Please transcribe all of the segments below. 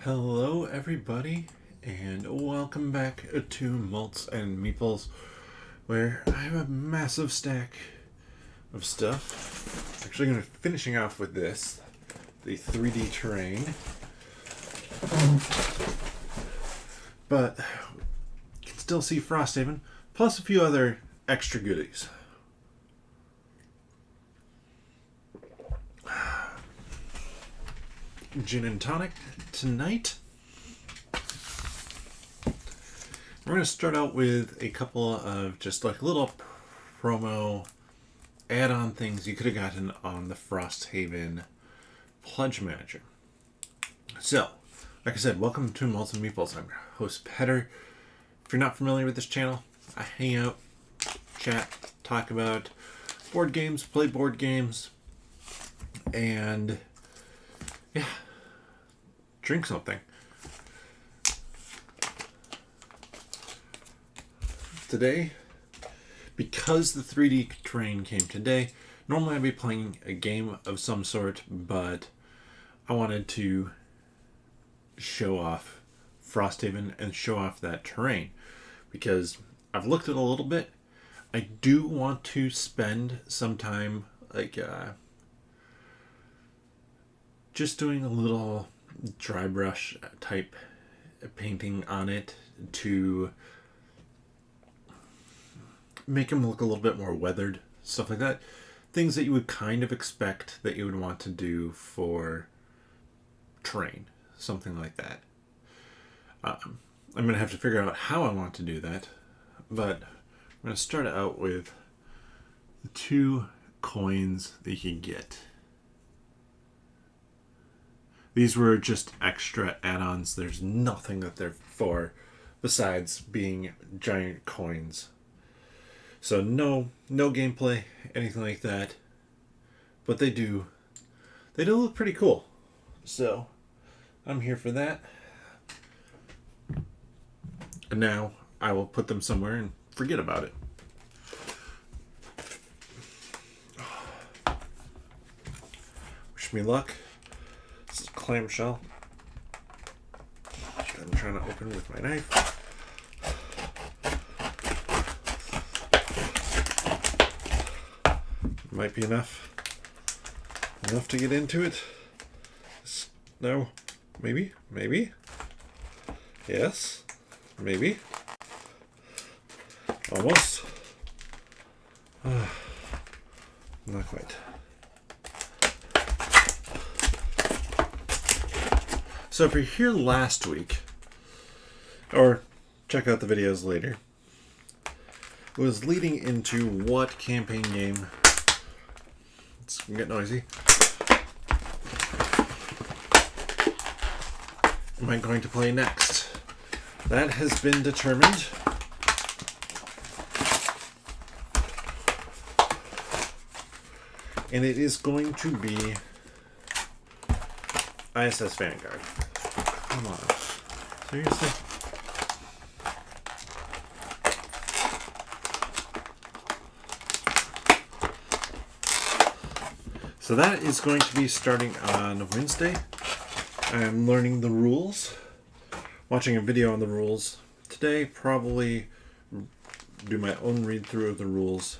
Hello everybody, and welcome back to Malts and Meeples, where I have a massive stack of stuff. Actually going to be finishing off with this, the 3D terrain. But you can still see Frosthaven, plus a few other extra goodies. Gin and tonic tonight. We're going to start out with a couple of just like little promo add-on things you could have gotten on the Frosthaven Pledge Manager. So, like I said, welcome to Malts and Meeples. I'm your host, Petter. If you're not familiar with this channel, I hang out, chat, talk about board games, play board games, and yeah, drink something. Today, because the 3D terrain came today, normally I'd be playing a game of some sort, but I wanted to show off Frosthaven and show off that terrain because I've looked at it a little bit. I do want to spend some time just doing a little dry brush type painting on it to make them look a little bit more weathered, stuff like that. Things that you would kind of expect that you would want to do for terrain, something like that. I'm going to have to figure out how I want to do that, but I'm going to start out with the 2 coins that you can get. These were just extra add-ons. There's nothing that they're for besides being giant coins. So no gameplay, anything like that. But they do look pretty cool. So I'm here for that. And now I will put them somewhere and forget about it. Wish me luck. This is a clamshell. I'm trying to open with my knife. Might be enough to get into it. No, maybe, yes, maybe, almost, not quite. So if you're here last week, or check out the videos later, it was leading into what campaign game. It's gonna get noisy. Am I going to play next? That has been determined. And it is going to be ISS Vanguard. Come on. Seriously? So that is going to be starting on Wednesday. I'm learning the rules, watching a video on the rules today, probably do my own read through of the rules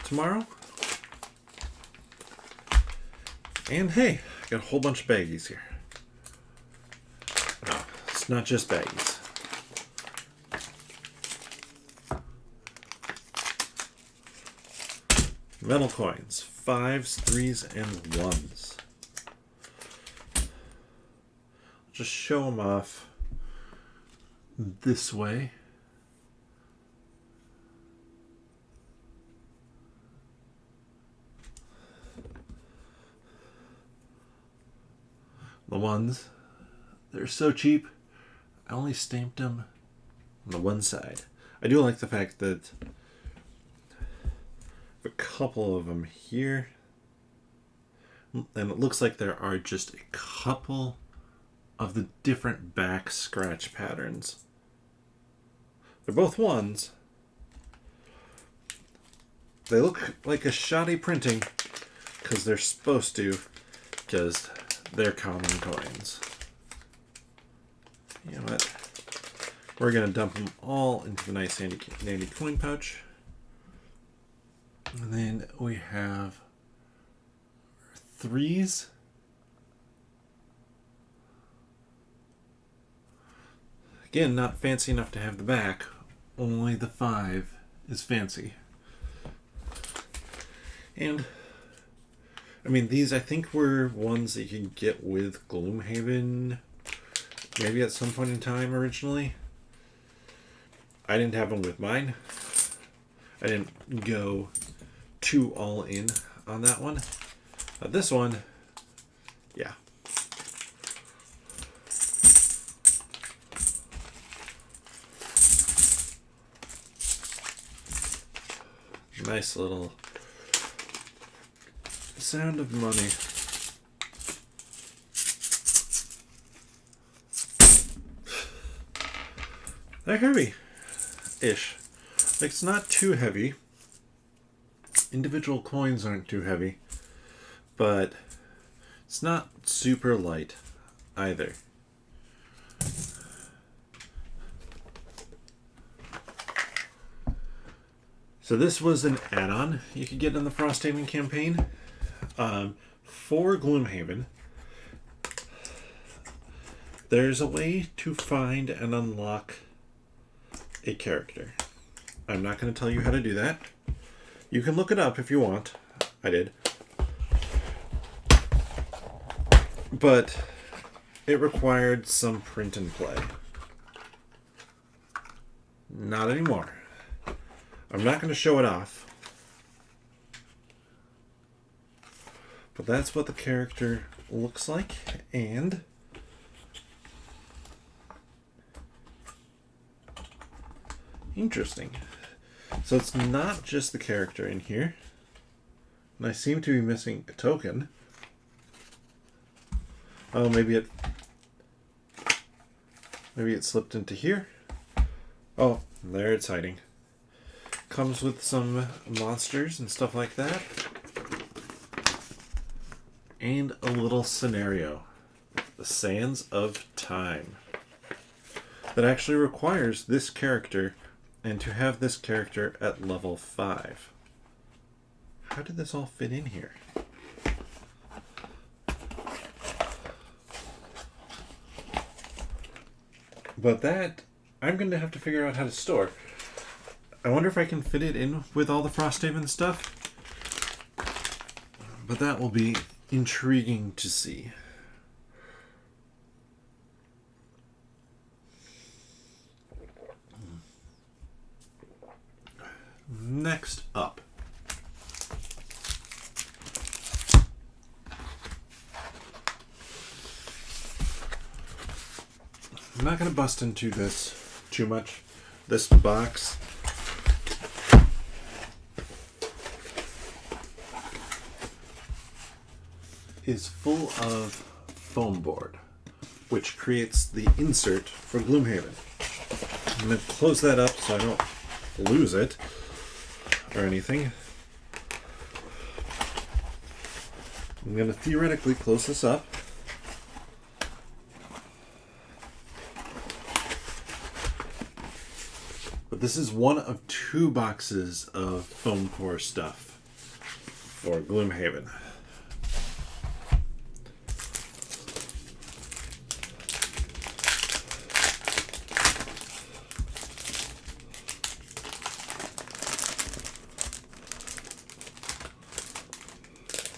tomorrow. And hey, I got a whole bunch of baggies here. No, it's not just baggies. Metal coins. 5s, 3s, and 1s. Just show them off this way. The 1s, they're so cheap. I only stamped them on the one side. I do like the fact that a couple of them here, and it looks like there are just a couple of the different back scratch patterns. They're both 1s. They look like a shoddy printing because they're supposed to, because they're common coins. We're going to dump them all into the nice dandy coin pouch. And then we have 3s. Again, not fancy enough to have the back. Only the 5 is fancy. And, I mean, these I think were ones that you could get with Gloomhaven maybe at some point in time originally. I didn't have them with mine. I didn't go too all in on that one. But this one, yeah. Nice little sound of money. They're heavy-ish. Like, it's not too heavy. Individual coins aren't too heavy. But it's not super light either. So this was an add-on you could get in the Frosthaven campaign. For Gloomhaven, there's a way to find and unlock a character. I'm not going to tell you how to do that. You can look it up if you want. I did. But it required some print and play. Not anymore. I'm not going to show it off. But that's what the character looks like. And interesting. So it's not just the character in here. And I seem to be missing a token. Oh, maybe it slipped into here. Oh, there it's hiding. Comes with some monsters and stuff like that. And a little scenario. The Sands of Time. That actually requires this character and to have this character at level 5. How did this all fit in here? But that, I'm going to have to figure out how to store. I wonder if I can fit it in with all the Frosthaven stuff. But that will be intriguing to see. Next up. I'm not going to bust into this too much. This box is full of foam board, which creates the insert for Gloomhaven. I'm going to close that up so I don't lose it or anything. I'm going to theoretically close this up. But this is one of 2 boxes of foam core stuff for Gloomhaven.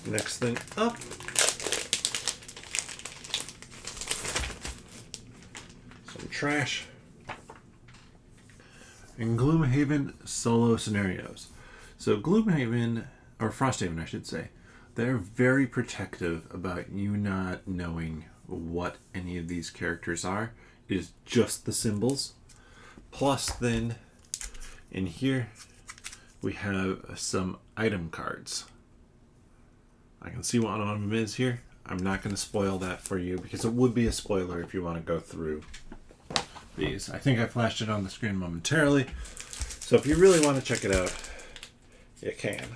Next thing up, some trash. And Gloomhaven solo scenarios. So Gloomhaven, or Frosthaven I should say, they're very protective about you not knowing what any of these characters are. It is just the symbols. Plus then, in here, we have some item cards. I can see what one of them is here. I'm not going to spoil that for you because it would be a spoiler if you want to go through these. I think I flashed it on the screen momentarily. So if you really want to check it out, you can.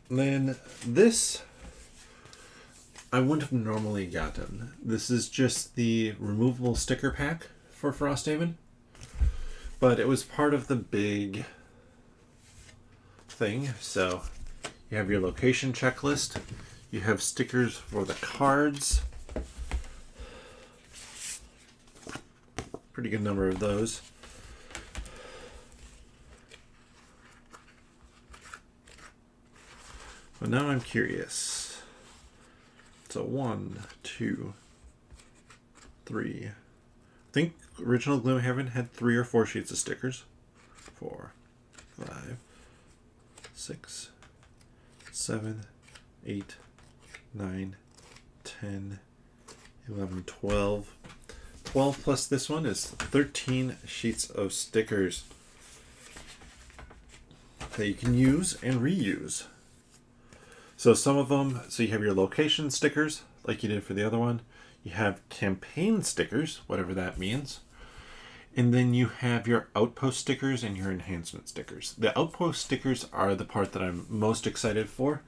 And then this I wouldn't have normally gotten. This is just the removable sticker pack for Frosthaven, but it was part of the big thing. So you have your location checklist, you have stickers for the cards, pretty good number of those. But now I'm curious. So 1, 2, 3. I think original Gloomhaven had 3 or 4 sheets of stickers. 4, 5, 6, 7, 8, 9, 10, 11, 12. 12 plus this one is 13 sheets of stickers that you can use and reuse. So some of them, so you have your location stickers, like you did for the other one. You have campaign stickers, whatever that means. And then you have your outpost stickers and your enhancement stickers. The outpost stickers are the part that I'm most excited for,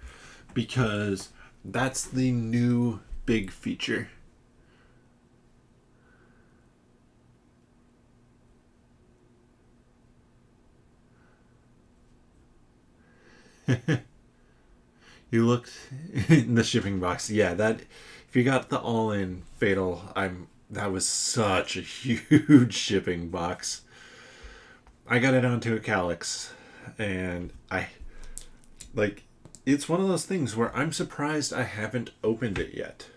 because that's the new big feature. You looked in the shipping box. Yeah, that if you got the all-in Fatal, that was such a huge shipping box. I got it onto a Calyx, and it's one of those things where I'm surprised I haven't opened it yet.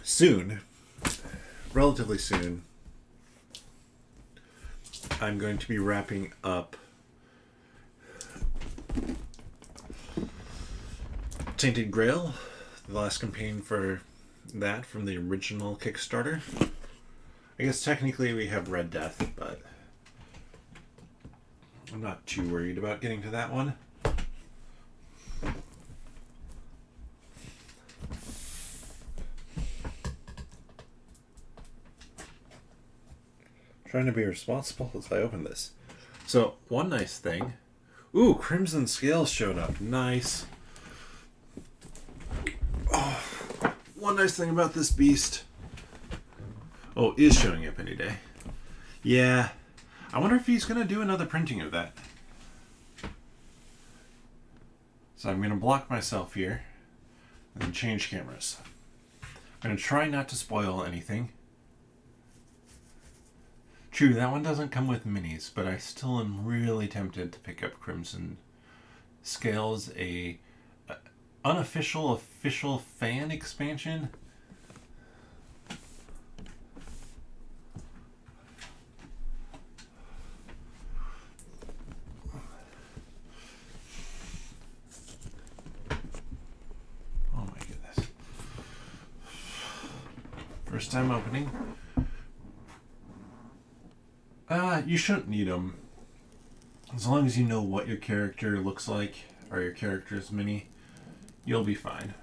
Soon, relatively soon, I'm going to be wrapping up Tainted Grail, the last campaign for that from the original Kickstarter. I guess technically we have Red Death, but I'm not too worried about getting to that one. Trying to be responsible as I open this. So, one nice thing. Ooh, Crimson Scales showed up. Nice. Oh, one nice thing about this beast. Oh, is showing up any day. Yeah. I wonder if he's going to do another printing of that. So I'm going to block myself here and change cameras. I'm going to try not to spoil anything. True, that one doesn't come with minis, but I still am really tempted to pick up Crimson Scales, a unofficial official fan expansion. Oh my goodness. First time opening. You shouldn't need them. As long as you know what your character looks like, or your character's mini, you'll be fine.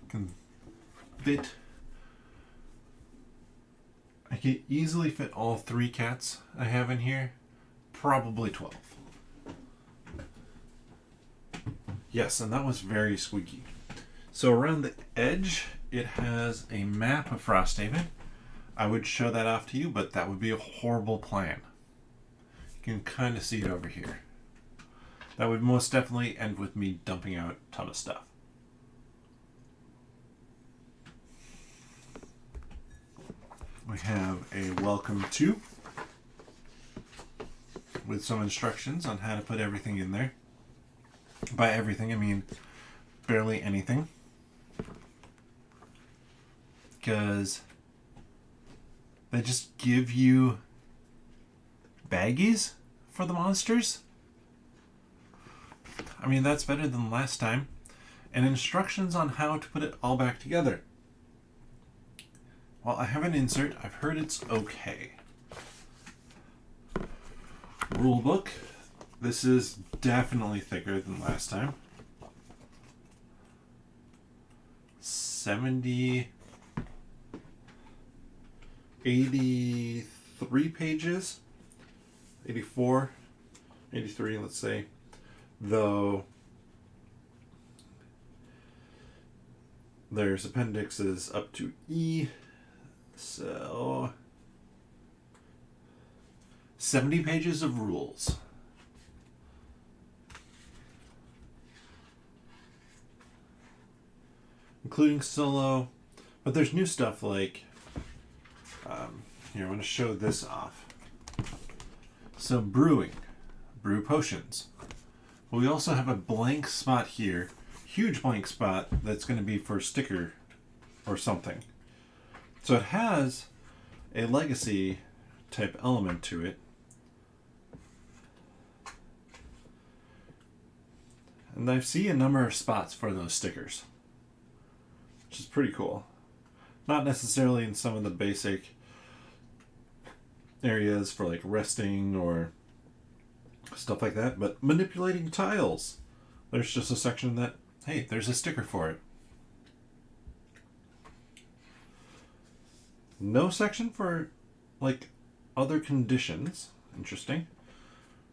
Can fit. I could easily fit all 3 cats I have in here. Probably 12. Yes, and that was very squeaky. So around the edge, it has a map of Frosthaven. I would show that off to you, but that would be a horrible plan. You can kind of see it over here. That would most definitely end with me dumping out a ton of stuff. We have a welcome to, with some instructions on how to put everything in there. By everything, I mean barely anything. Because they just give you baggies for the monsters. I mean, that's better than last time. And instructions on how to put it all back together. Well, I have an insert. I've heard it's okay. Rulebook. This is definitely thicker than last time. 70 83 pages, 84, 83, let's say, though there's appendixes up to E, so 70 pages of rules. Including solo, but there's new stuff like, here, I'm going to show this off. So brewing, brew potions. Well, we also have a blank spot here, huge blank spot that's going to be for a sticker or something. So it has a legacy type element to it. And I see a number of spots for those stickers, which is pretty cool. Not necessarily in some of the basic areas for like resting or stuff like that, but manipulating tiles. There's just a section that, hey, there's a sticker for it. No section for like other conditions. Interesting.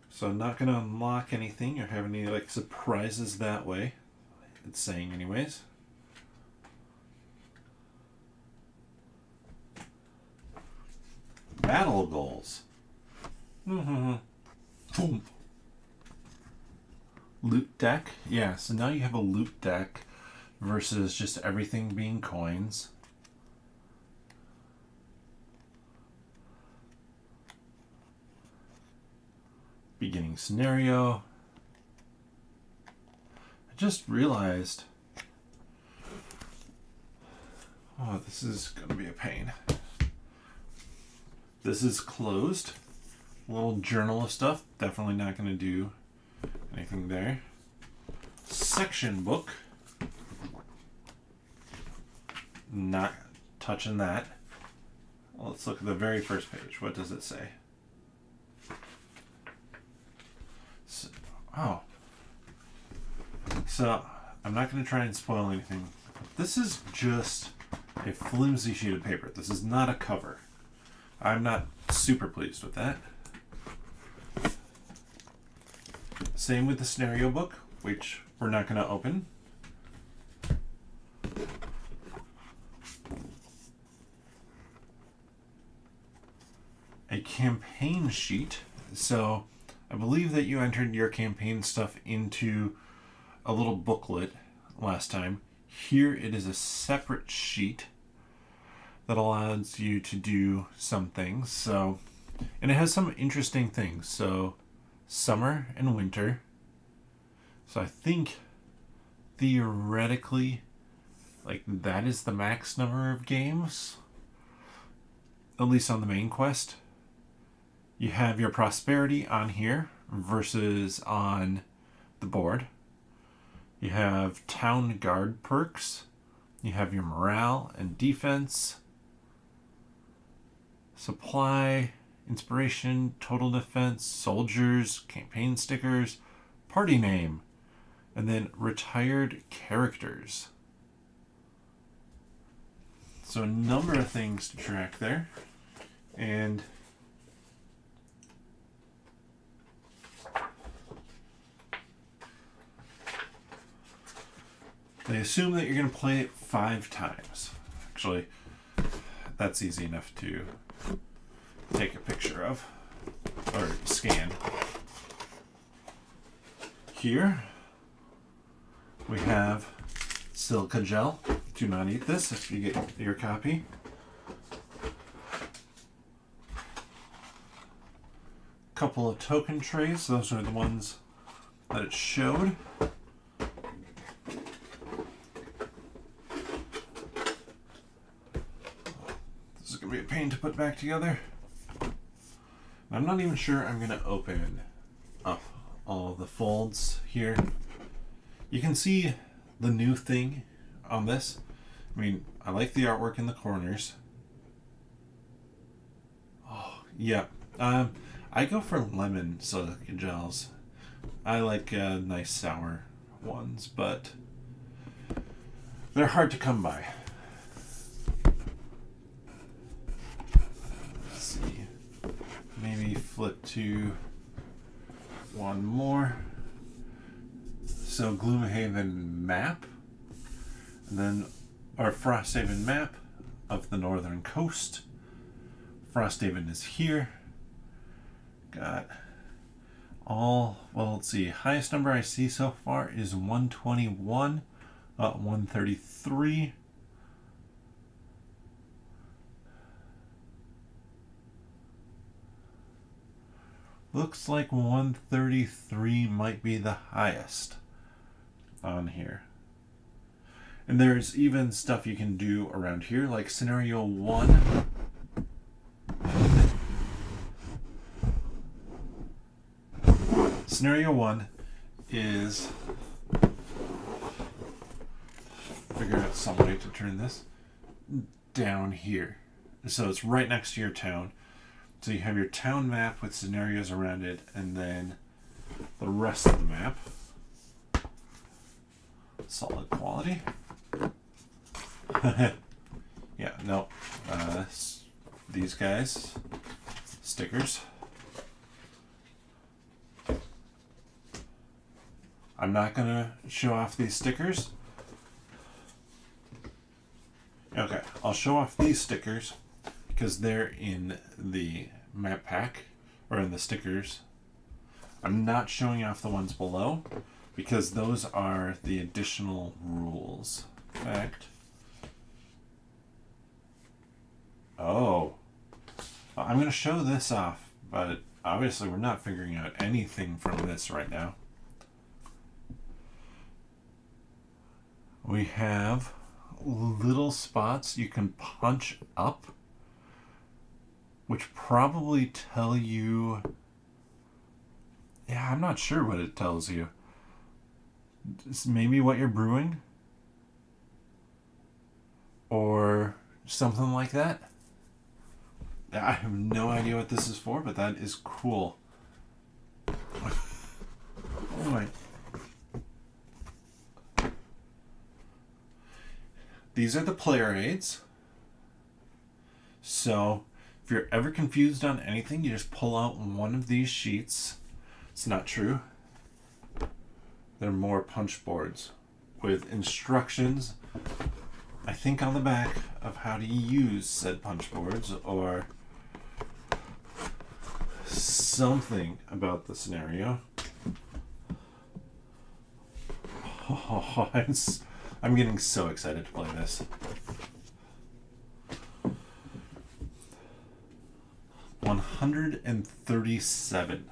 So I'm not going to unlock anything or have any like surprises that way. It's saying anyways. Battle goals. Boom. Loot deck. Yeah, so now you have a loot deck versus just everything being coins. Beginning scenario. I just realized, oh, this is going to be a pain. This is closed. A little journal of stuff. Definitely not going to do anything there. Section book. Not touching that. Well, let's look at the very first page. What does it say? So I'm not going to try and spoil anything. This is just a flimsy sheet of paper. This is not a cover. I'm not super pleased with that. Same with the scenario book, which we're not going to open. A campaign sheet. So I believe that you entered your campaign stuff into a little booklet last time. Here it is a separate sheet that allows you to do some things. So, and it has some interesting things. So summer and winter. So I think theoretically, like, that is the max number of games, at least on the main quest. You have your prosperity on here versus on the board. You have town guard perks. You have your morale and defense. Supply, inspiration, total defense, soldiers, campaign stickers, party name, and then retired characters. So a number of things to track there. And they assume that you're going to play it 5 times. Actually, that's easy enough to take a picture of or scan. Here we have silica gel. Do not eat this if you get your copy. Couple of token trays. Those are the ones that it showed. This is going to be a pain to put back together. I'm not even sure I'm going to open up all the folds here. You can see the new thing on this. I mean, I like the artwork in the corners. Oh, yeah. I go for lemon silica gels. I like nice sour ones, but they're hard to come by. maybe flip to one more. So Gloomhaven map, and then our Frosthaven map of the northern coast. Frosthaven is here. Got all, well, let's see, highest number I see so far is 121, 133. Looks like 133 might be the highest on here. And there's even stuff you can do around here, like scenario 1. Scenario 1 is, figure out some way to turn this down here. So it's right next to your town. So you have your town map with scenarios around it, and then the rest of the map. Solid quality. Yeah, no. These guys. Stickers. I'm not going to show off these stickers. Okay, I'll show off these stickers because they're in the map pack, or in the stickers. I'm not showing off the ones below because those are the additional rules. In fact, oh, I'm going to show this off, but obviously we're not figuring out anything from this right now. We have little spots you can punch up, which probably tell you, yeah, I'm not sure what it tells you. It's maybe what you're brewing or something like that. I have no idea what this is for, but that is cool. Oh my. These are the player aids. So if you're ever confused on anything, you just pull out one of these sheets. It's not true. They're more punch boards with instructions, I think, on the back of how to use said punch boards, or something about the scenario. Oh, I'm getting so excited to play this. 137.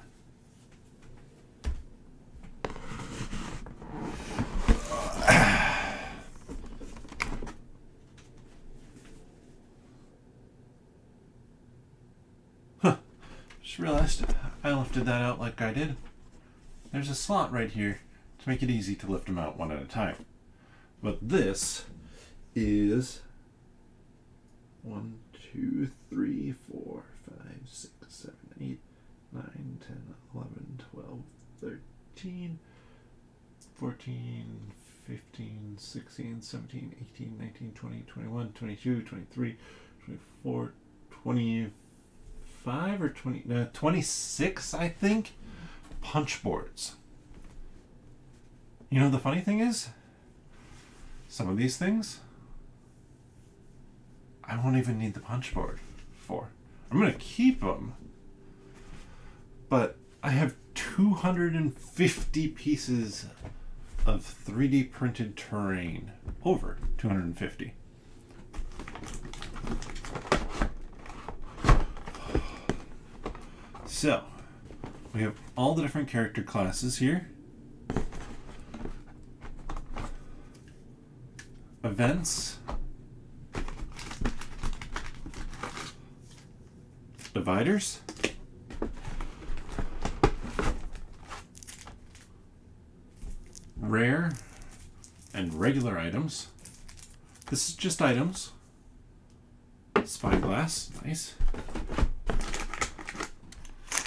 Just realized I lifted that out like I did. There's a slot right here to make it easy to lift them out one at a time. But this is 1, 2, 3, 4, 5, 6, 7, 8, 9, 10, 11, 12, 13, 14, 15, 16, 17, 18, 19, 20, 21, 22, 23, 24, 25 or 20, 26, I think, punch boards. You know, the funny thing is, some of these things, I won't even need the punch board for. I'm going to keep them, but I have 250 pieces of 3D printed terrain. Over 250. So, we have all the different character classes here. Events. Dividers. Rare and regular items. This is just items. Spyglass, nice.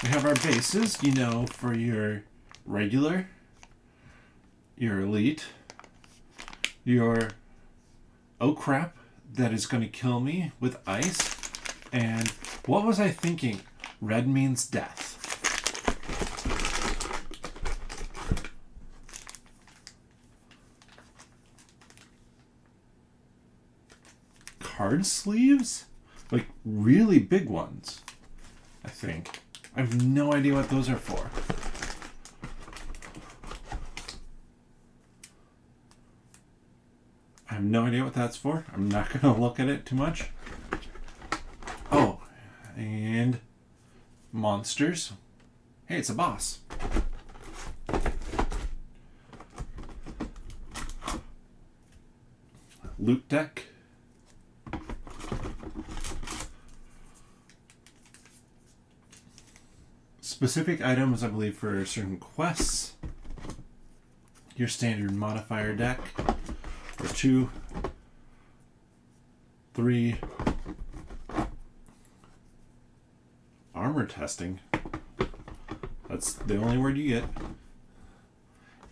We have our bases, you know, for your regular, your elite, your oh crap, that is going to kill me with ice. And what was I thinking? Red means death. Card sleeves? Like really big ones, I think. I have no idea what those are for. I have no idea what that's for. I'm not going to look at it too much. Oh, and monsters. Hey, it's a boss. Loot deck. Specific items, I believe, for certain quests. Your standard modifier deck. Or 2, 3. Armor testing. That's the only word you get.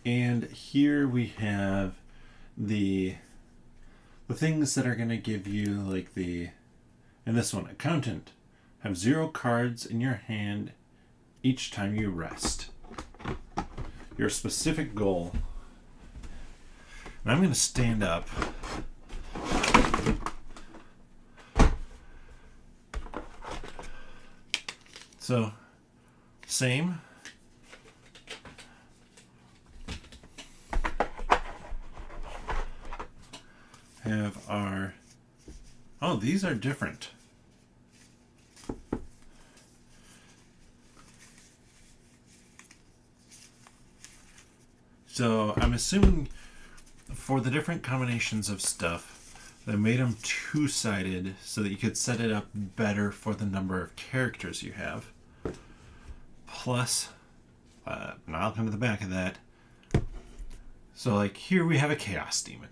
And here we have the things that are going to give you, like in this one, accountant. Have 0 cards in your hand each time you rest. Your specific goal. And I'm going to stand up. So, same. Have our... Oh, these are different. So, I'm assuming for the different combinations of stuff, they made them 2-sided so that you could set it up better for the number of characters you have. Plus, I'll come to the back of that. So, like, here we have a Chaos Demon.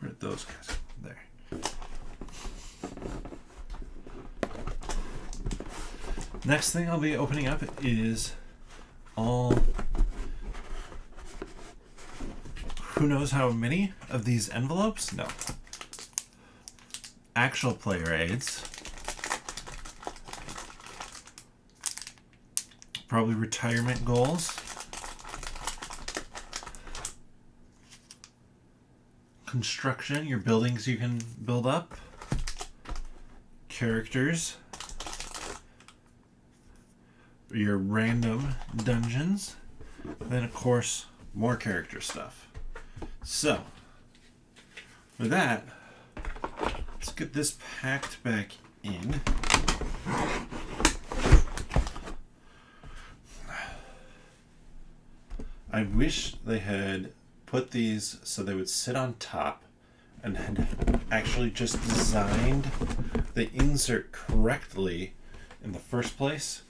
Where'd those guys go? There. Next thing I'll be opening up is all... Who knows how many of these envelopes? No. Actual player aids. Probably retirement goals. Construction, your buildings you can build up. Characters. Your random dungeons. Then, of course, more character stuff. So, with that, let's get this packed back in. I wish they had put these so they would sit on top and had actually just designed the insert correctly in the first place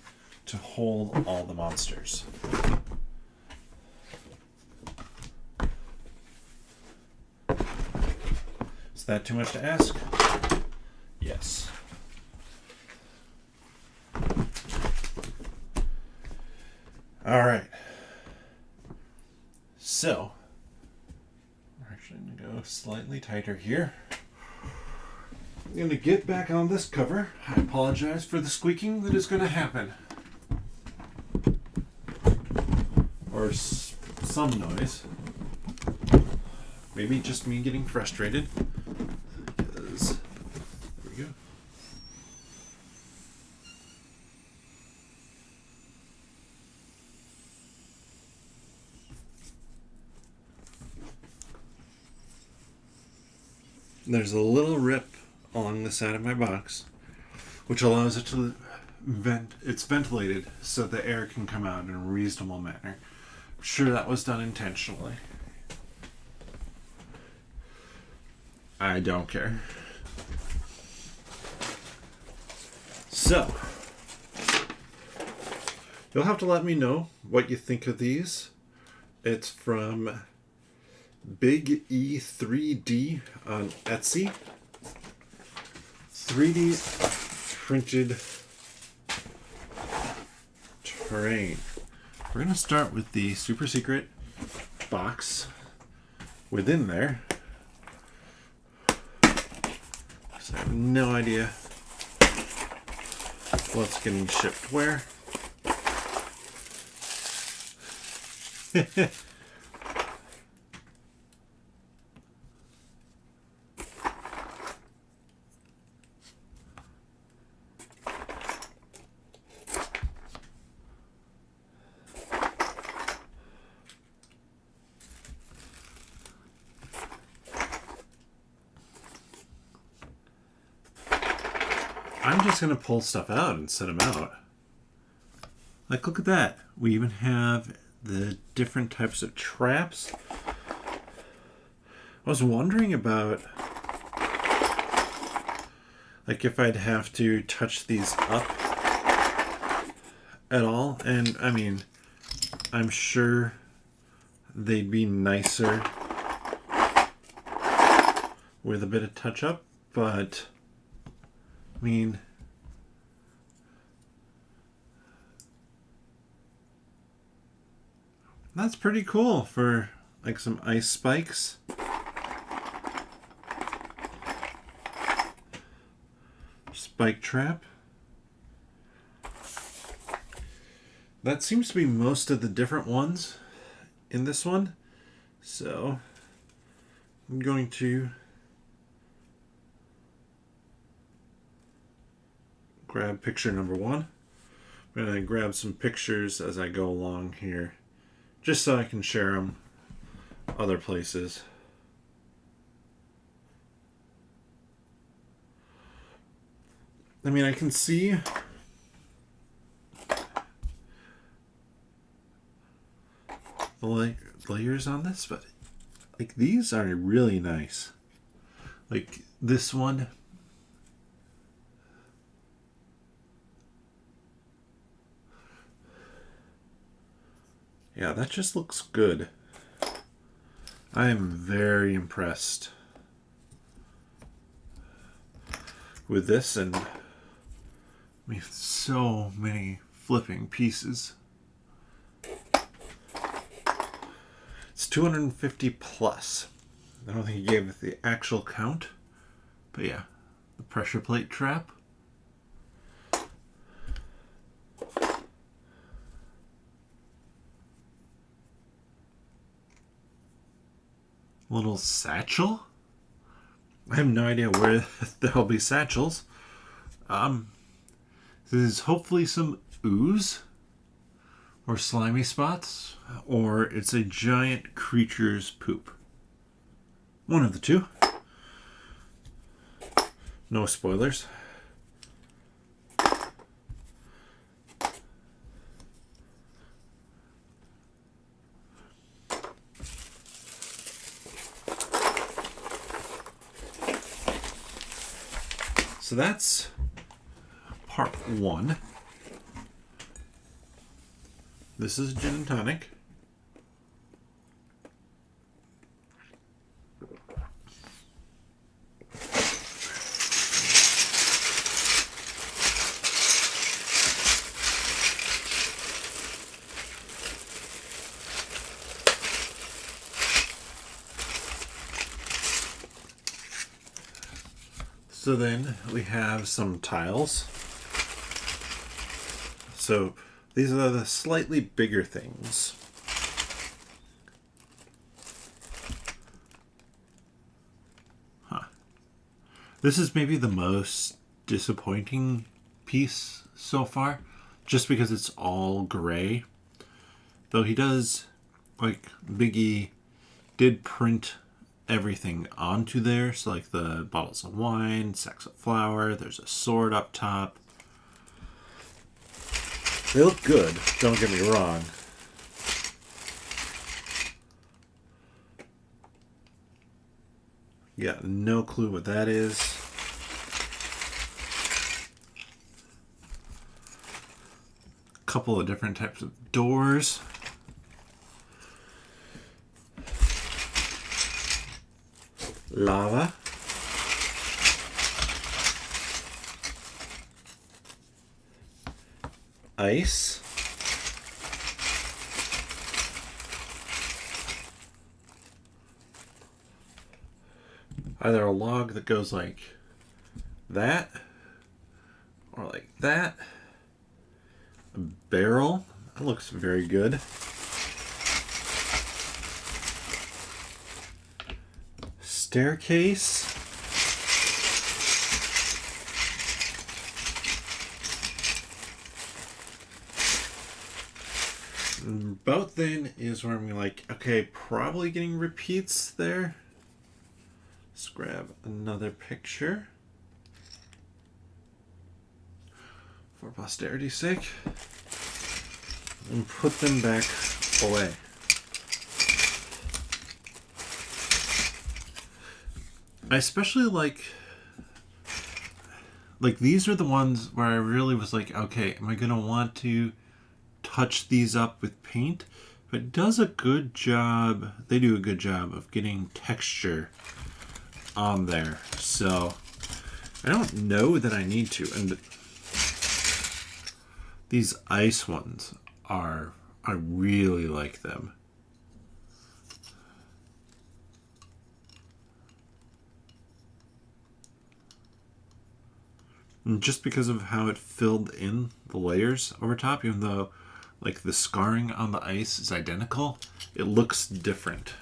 to hold all the monsters. Is that too much to ask? Yes. All right. So, we're actually going to go slightly tighter here. I'm going to get back on this cover. I apologize for the squeaking that is going to happen. Or some noise. Maybe just me getting frustrated. Because, there we go. There's a little rip along the side of my box, which allows it to it's ventilated so the air can come out in a reasonable manner. I'm sure that was done intentionally. I don't care. So, you'll have to let me know what you think of these. It's from Big E3D on Etsy. 3D printed terrain. We're going to start with the super secret box. Within there, No idea what's getting shipped where. I'm just going to pull stuff out and set them out. Like, look at that. We even have the different types of traps. I was wondering about, like, if I'd have to touch these up at all. And, I mean, I'm sure they'd be nicer with a bit of touch up, but I mean, that's pretty cool for like some ice spikes. Spike trap. That seems to be most of the different ones in this one. So I'm going to grab picture number 1. I'm going to grab some pictures as I go along here, just so I can share them other places. I mean, I can see the layers on this, but like these are really nice. Like this one, yeah, that just looks good. I am very impressed with this, and we have so many flipping pieces. It's 250 plus. I don't think he gave it the actual count, but yeah, the pressure plate trap. Little satchel. I have no idea where there'll be satchels. This is hopefully some ooze or slimy spots, or it's a giant creature's poop. One of the two. No spoilers. So that's part 1. This is gin and tonic. So then we have some tiles. So these are the slightly bigger things. This is maybe the most disappointing piece so far, just because it's all gray. Though he does, like, Biggie did print everything onto there. So like the bottles of wine, sacks of flour, there's a sword up top. They look good, don't get me wrong. Yeah, no clue what that is. A couple of different types of doors. Lava. Ice. Either a log that goes like that, or like that. A barrel. That looks very good. Staircase. About then is where I'm like, okay, probably getting repeats there. Let's grab another picture for posterity's sake and put them back away. I especially like these are the ones where I really was like, okay, am I gonna want to touch these up with paint? But it does a good job. They do a good job of getting texture on there. So I don't know that I need to. And these ice ones I really like them. And just because of how it filled in the layers over top, even though like the scarring on the ice is identical, it looks different.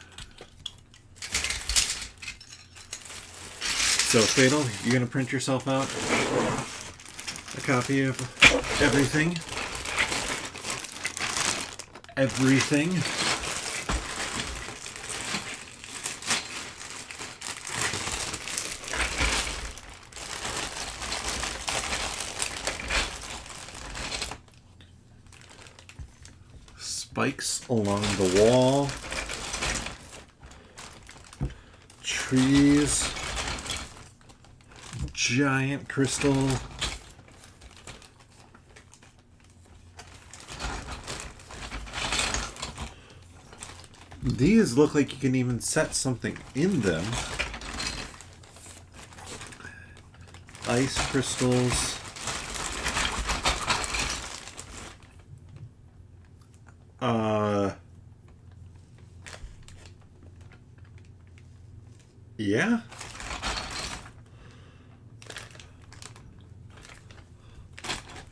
So Fatal, you're gonna print yourself out a copy of everything. Everything. Spikes along the wall. Trees. Giant crystal. These look like you can even set something in them. Ice crystals. Yeah.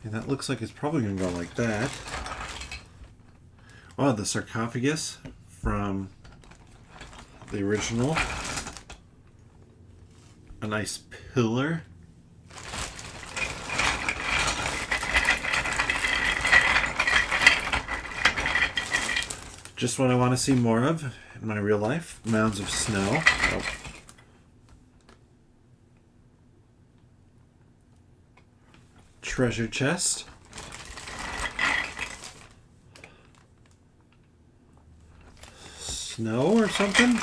And that looks like it's probably going to go like that. Oh, the sarcophagus from the original. A nice pillar. Just what I want to see more of in my real life. Mounds of snow. Oh. Treasure chest. Snow or something?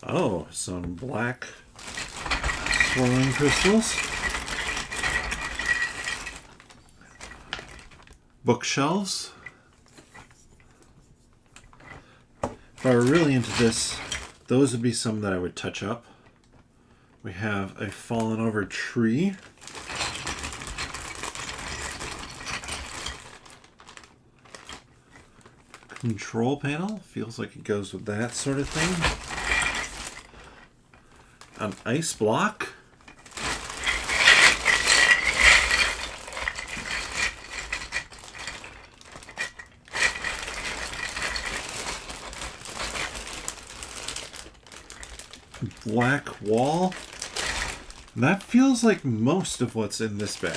Oh, some black swirling crystals. Bookshelves. If I were really into this, those would be some that I would touch up. We have a fallen over tree. Control panel. Feels like it goes with that sort of thing. An ice block. Black wall. And that feels like most of what's in this bag.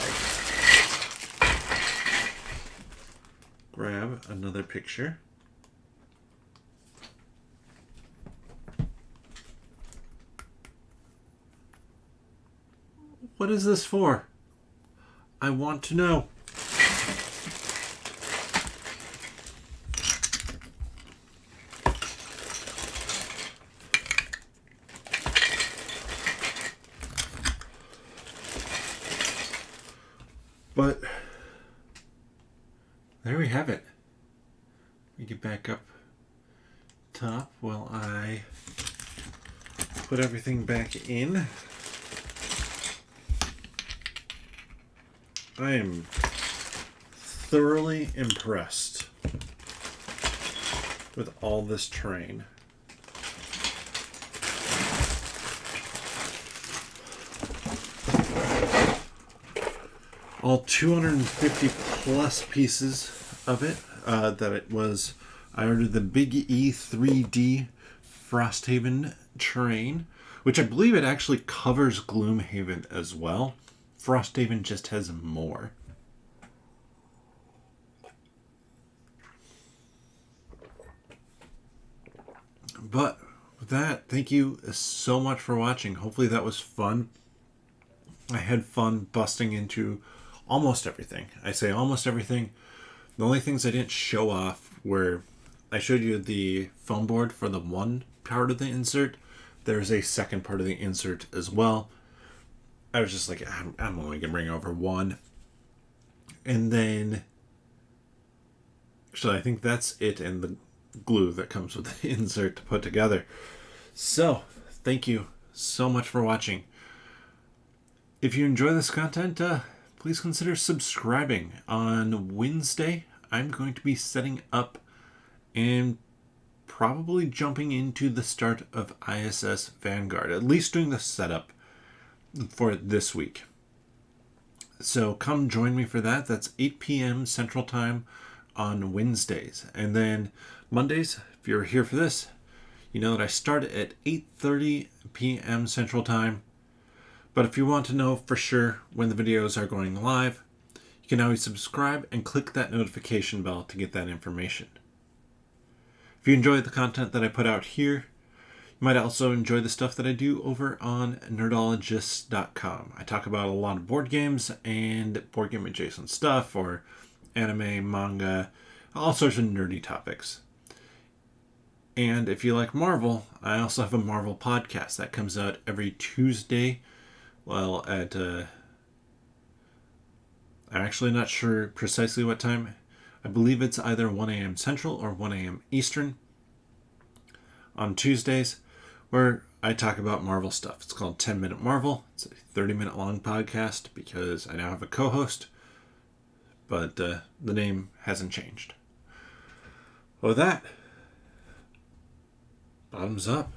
Grab another picture. What is this for? I want to know. But there we have it. We get back up top while I put everything back in. I am thoroughly impressed with all this terrain. all 250 plus pieces of it. That it was. I ordered the Big E 3D Frosthaven terrain, which I believe it actually covers Gloomhaven as well. Frosthaven just has more. But with that, thank you so much for watching. Hopefully that was fun. I had fun busting into almost everything. I say almost everything. The only things I didn't show off were I showed you the foam board for the one part of the insert. There's a second part of the insert as well. I was just like, I'm only going to bring over one. And then, actually, I think that's it, and the glue that comes with the insert to put together. So, thank you so much for watching. If you enjoy this content, please consider subscribing. On Wednesday, I'm going to be setting up and probably jumping into the start of ISS Vanguard, at least doing the setup for this week. So come join me for that. That's 8 p.m. Central Time on Wednesdays. And then Mondays, if you're here for this, you know that I start at 8:30 p.m. Central Time. But if you want to know for sure when the videos are going live, you can always subscribe and click that notification bell to get that information. If you enjoyed the content that I put out here, you might also enjoy the stuff that I do over on nerdologists.com. I talk about a lot of board games and board game adjacent stuff, or anime, manga, all sorts of nerdy topics. And if you like Marvel, I also have a Marvel podcast that comes out every Tuesday. Well, at I'm actually not sure precisely what time. I believe it's either 1 a.m. Central or 1 a.m. Eastern on Tuesdays, where I talk about Marvel stuff. It's called 10 Minute Marvel. It's a 30-minute long podcast because I now have a co-host, but the name hasn't changed. With that, bottoms up.